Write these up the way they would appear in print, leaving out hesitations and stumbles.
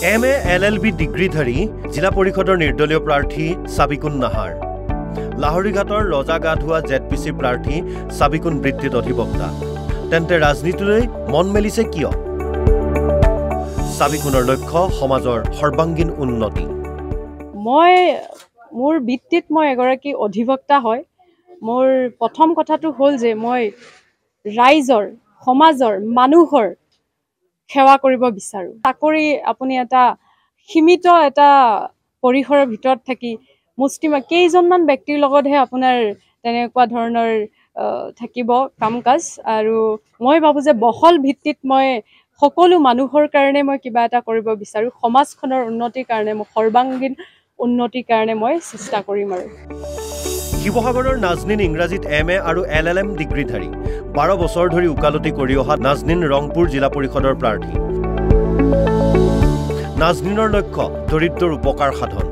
MA LLB ডিগ্ৰীধাৰী জিলা পৰিষদৰ নিৰ্দলীয় প্ৰাৰ্থী সাবিকুন নাহাৰ, লাহৰীঘাটৰ ৰজা গা ধোৱা ZPC প্ৰাৰ্থী সাবিকুন বৃত্তিত অধিবক্তা। তেন্তে ৰাজনীতিলৈ মন মেলিছে কিয়? সাবিকুনৰ লক্ষ্য সমাজৰ সৰ্বাংগীন উন্নতি। মোৰ বৃত্তিত মই এগৰাকী অধিবক্তা হয়। মোৰ প্ৰথম কথাটো হ'ল যে মই ৰাইজৰ, সমাজৰ, মানুহৰ সেৱা কৰিব বিচাৰোঁ। চাকৰি আপুনি এটা সীমিত এটা পৰিসৰৰ ভিতৰত থাকি কেইজনমান ব্যক্তিৰ লগতহে আপোনাৰ তেনেকুৱা ধৰণৰ থাকিব কাম কাজ। আৰু মই ভাবোঁ যে বহল ভিত্তিত মই সকলো মানুহৰ কাৰণে মই কিবা এটা কৰিব বিচাৰোঁ। সমাজখনৰ উন্নতিৰ কাৰণে, মই সৰ্বাংগীন উন্নতিৰ কাৰণে মই চেষ্টা কৰিম। আৰু শিৱসাগৰৰ নাজনীন ইংৰাজীত MA আৰু LLM ডিগ্ৰীধাৰী 12 বছৰ ধৰি উকালতি কৰি অহা নাজনীন ৰংপুৰ জিলা পৰিষদৰ প্ৰাৰ্থী। নাজনীনৰ লক্ষ্য দৰিদ্ৰৰ উপকাৰ সাধন।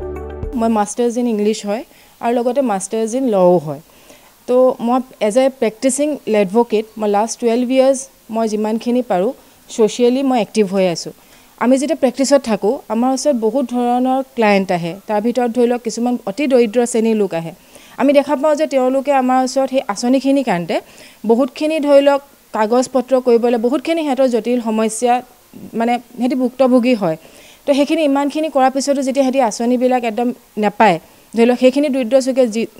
মই মাষ্টাৰ্ছ ইন ইংলিছ হয় আৰু লগতে মাষ্টাৰ্ছ ইন লও হয়। তো মই এজ এ প্ৰেক্টিচিং এডভকেট মই লাষ্ট 12 ইয়াৰ্ছ মই যিমানখিনি পাৰোঁ ছ'চিয়েলি মই এক্টিভ হৈ আছোঁ। আমি যেতিয়া প্ৰেক্টিছত থাকোঁ আমাৰ ওচৰত বহুত ধৰণৰ ক্লায়েণ্ট আহে। তাৰ ভিতৰত ধৰি লওক কিছুমান অতি দৰিদ্ৰ শ্ৰেণীৰ লোক আহে। আমি দেখা পাওঁ যে তেওঁলোকে আমাৰ ওচৰত সেই আঁচনিখিনিৰ কাৰণতে বহুতখিনি ধৰি লওক কাগজ পত্ৰ কৰিবলৈ বহুতখিনি সিহঁতৰ জটিল সমস্যা মানে সিহঁতি ভুক্তভোগী হয়। তো সেইখিনি ইমানখিনি কৰাৰ পিছতো যেতিয়া সিহঁতি আঁচনিবিলাক একদম নাপায়, ধৰি লওক সেইখিনি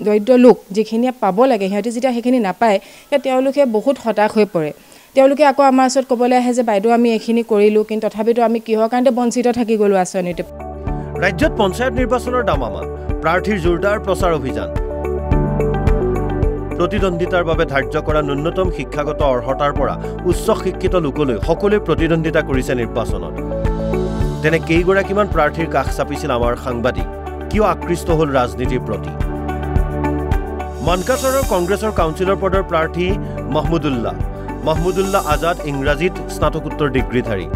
দৰিদ্ৰ লোক যিখিনিয়ে পাব লাগে সিহঁতি যেতিয়া সেইখিনি নাপায় তেওঁলোকে বহুত হতাশ হৈ পৰে। তেওঁলোকে আকৌ আমাৰ ওচৰত ক'বলৈ আহে যে বাইদেউ আমি এইখিনি কৰিলোঁ, কিন্তু তথাপিতো আমি কিহৰ কাৰণে বঞ্চিত থাকি গ'লোঁ আঁচনিটো। ৰাজ্যত পঞ্চায়ত নিৰ্বাচনৰ দামামা, প্ৰাৰ্থীৰ জোৰদাৰ প্ৰচাৰ অভিযান। প্ৰতিদ্বন্দ্বিতাৰ বাবে ধাৰ্য কৰা ন্যূনতম শিক্ষাগত অৰ্হতাৰ পৰা উচ্চ শিক্ষিত লোকলৈ সকলোৱে প্ৰতিদ্বন্দ্বিতা কৰিছে নিৰ্বাচনত। তেনে কেইগৰাকীমান প্ৰাৰ্থীৰ কাষ চাপিছিল আমাৰ সাংবাদিক? কিয় আকৃষ্ট হ'ল ৰাজনীতিৰ প্ৰতি? মানকাছৰৰ কংগ্ৰেছৰ কাউন্সিলৰ পদৰ প্ৰাৰ্থী মাহমুদুল্লাহ আজাদ ইংৰাজীত স্নাতকোত্তৰ ডিগ্ৰীধাৰী।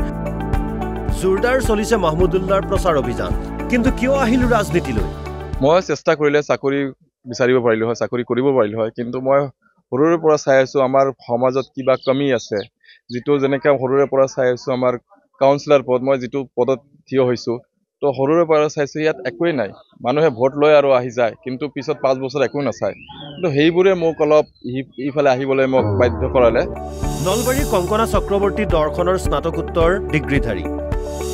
জোৰদাৰ চলিছে মাহমুদুল্লাহৰ প্ৰচাৰ অভিযান। কিন্তু কিয় আহিলো ৰাজনীতিলৈ? মই চেষ্টা কৰিলে চাকৰি বিচাৰিব পাৰিলোঁ হয়, চাকৰি কৰিব পাৰিলোঁ হয়, কিন্তু মই সৰুৰে পৰা চাই আছোঁ আমাৰ সমাজত কিবা কমি আছে। যিটো যেনেকৈ সৰুৰে পৰা চাই আছোঁ আমাৰ কাউন্সিলৰ পদ, মই যিটো পদত থিয় হৈছোঁ, তো সৰুৰে পৰা চাইছোঁ ইয়াত একোৱেই নাই। মানুহে ভোট লয় আৰু আহি যায়, কিন্তু পিছত 5 বছৰ একো নাচায়। কিন্তু সেইবোৰে মোক অলপ ইফালে আহিবলৈ মোক বাধ্য কৰালে। নলবাৰীৰ কংকনা চক্ৰৱৰ্তী দৰ্শনৰ স্নাতকোত্তৰ ডিগ্ৰীধাৰী।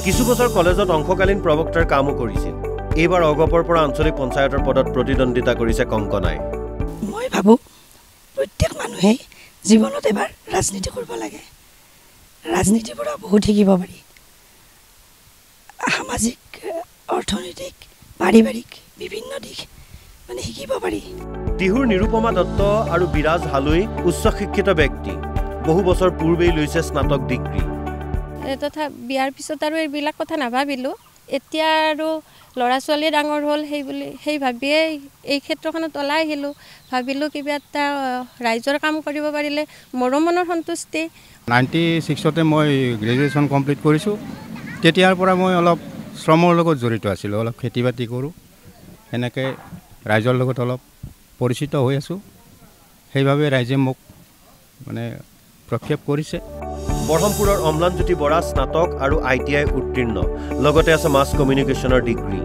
কিছু বছৰ কলেজত অংশকালীন প্ৰবক্তাৰ কামো কৰিছিল। এইবাৰ অগপৰ পৰা আঞ্চলিক পঞ্চায়তৰ পদত প্ৰতিদ্বন্দ্বিতা কৰিছে কংকনাই। মই ভাবোঁ প্ৰত্যেক মানুহেই জীৱনত এবাৰ ৰাজনীতি কৰিব লাগে। ৰাজনীতিৰ পৰা বহুত শিকিব পাৰি। সামাজিক, অৰ্থনৈতিক, পাৰিবাৰিক বিভিন্ন দিশ মানে শিকিব পাৰি। টিহুৰ নিৰুপমা দত্ত আৰু বিৰাজ হালৈ উচ্চ শিক্ষিত ব্যক্তি। বহু বছৰ পূৰ্বেই লৈছে স্নাতক ডিগ্ৰী। তথা বিয়াৰ পিছত আৰু এইবিলাক কথা নাভাবিলোঁ। এতিয়া আৰু ল'ৰা ছোৱালী ডাঙৰ হ'ল সেই ভাবিয়েই এই ক্ষেত্ৰখনত ওলাই আহিলোঁ। ভাবিলোঁ কিবা এটা ৰাইজৰ কাম কৰিব পাৰিলে মোৰো মনৰ সন্তুষ্টি। 96তে মই গ্ৰেজুৱেশ্যন কমপ্লিট কৰিছোঁ। তেতিয়াৰ পৰা মই অলপ শ্ৰমৰ লগত জড়িত আছিলোঁ, অলপ খেতি বাতি কৰোঁ। সেনেকৈ ৰাইজৰ লগত অলপ পৰিচিত হৈ আছোঁ। সেইবাবে ৰাইজে মোক মানে প্ৰক্ষেপ কৰিছে। বৰহমপুৰৰ অম্লানজ্যোতি বৰা স্নাতক আৰু ITI উত্তীৰ্ণ, লগতে আছে মাছ কমিউনিকেশ্যনৰ ডিগ্ৰী।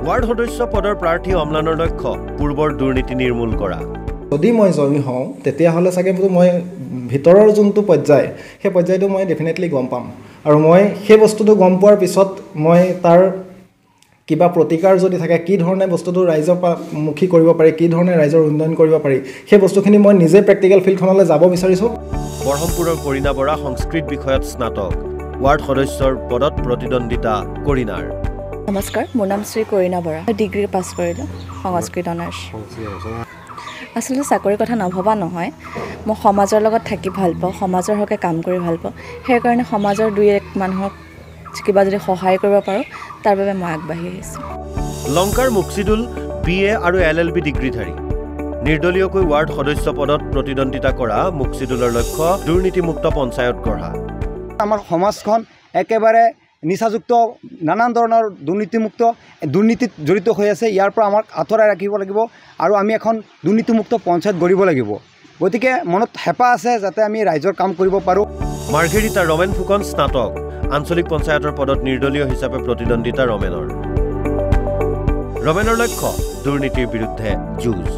ৱাৰ্ড সদস্য পদৰ প্ৰাৰ্থী অম্লানৰ লক্ষ্য পূৰ্বৰ দুৰ্নীতি নিৰ্মূল কৰা। যদি মই জয়ী হওঁ তেতিয়াহ'লে চাগে মই ভিতৰৰ যোনটো পৰ্যায় সেই পৰ্যায়টো মই ডেফিনেটলি গম পাম। আৰু মই সেই বস্তুটো গম পোৱাৰ পিছত মই তাৰ কিবা প্ৰতিকাৰ যদি থাকে, কি ধৰণে বস্তুটো ৰাইজৰ মুখী কৰিব পাৰি, কি ধৰণে ৰাইজৰ উন্নয়ন কৰিব পাৰি, সেই বস্তুখিনি মই নিজে প্ৰেক্টিকেল ফিল্ডখনলৈ যাব বিচাৰিছোঁ। বৰহমপুৰৰ কৰীনা বৰা সংস্কৃত বিষয়ত স্নাতক, ৱাৰ্ড সদস্যৰ পদত প্ৰতিদ্বন্দ্বিতা কৰীনাৰ। নমস্কাৰ, মোৰ নাম শ্ৰী কৰীনা বৰা। ডিগ্ৰী পাছ কৰিলোঁ সংস্কৃত অনাৰ্ছ। আচলতে চাকৰিৰ কথা নভবা নহয়, মই সমাজৰ লগত থাকি ভাল পাওঁ, সমাজৰ হকে কাম কৰি ভাল পাওঁ। সেইকাৰণে সমাজৰ 2-1 মানুহক কিবা যদি সহায় কৰিব পাৰোঁ তাৰ বাবে মই আগবাঢ়ি আহিছোঁ। লংকাৰ মুকছিদুল BA আৰু LLB ডিগ্ৰীধাৰী। নিৰ্দলীয়কৈ ৱাৰ্ড সদস্য পদত প্ৰতিদ্বন্দ্বিতা কৰা মুকছিদুলৰ লক্ষ্য দুৰ্নীতিমুক্ত পঞ্চায়ত গঢ়া। আমাৰ সমাজখন একেবাৰে নিচাযুক্ত, নানান ধৰণৰ দুৰ্নীতিত জড়িত হৈ আছে। ইয়াৰ পৰা আমাক আঁতৰাই ৰাখিব লাগিব আৰু আমি এখন দুৰ্নীতিমুক্ত পঞ্চায়ত গঢ়িব লাগিব। গতিকে মনত হেঁপাহ আছে যাতে আমি ৰাইজৰ কাম কৰিব পাৰোঁ। মাৰ্ঘেৰিটা ৰমেন ফুকন স্নাতক, আঞ্চলিক পঞ্চায়তৰ পদত নিৰ্দলীয় হিচাপে প্ৰতিদ্বন্দ্বিতা ৰমেনৰ লক্ষ্য দুৰ্নীতিৰ বিৰুদ্ধে যুঁজ।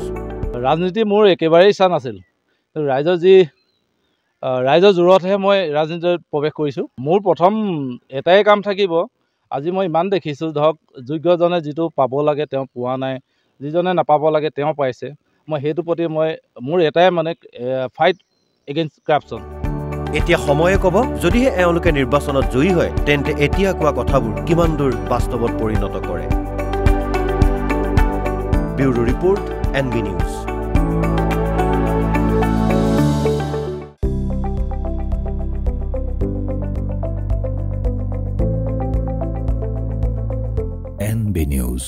ৰাজনীতি মোৰ একেবাৰেই ইচ্ছা নাছিল। ৰাইজৰ জোৰতহে মই ৰাজনীতিত প্ৰৱেশ কৰিছোঁ। মোৰ প্ৰথম এটাই কাম থাকিব, আজি মই ইমান দেখিছোঁ ধৰক যোগ্যজনে যিটো পাব লাগে তেওঁ পোৱা নাই, যিজনে নাপাব লাগে তেওঁ পাইছে। মই সেইটো প্ৰতি মোৰ এটাই মানে ফাইট এগেইনষ্ট কৰাপশ্যন। এতিয়া সময়ে ক'ব, যদিহে এওঁলোকে নিৰ্বাচনত জয়ী হয় তেন্তে এতিয়া কোৱা কথাবোৰ কিমান দূৰ বাস্তৱত পৰিণত কৰে। Bureau report, NB news. NB news,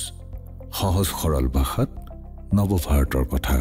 সহজ সৰল ভাষাত নৱভাৰতৰ কথা।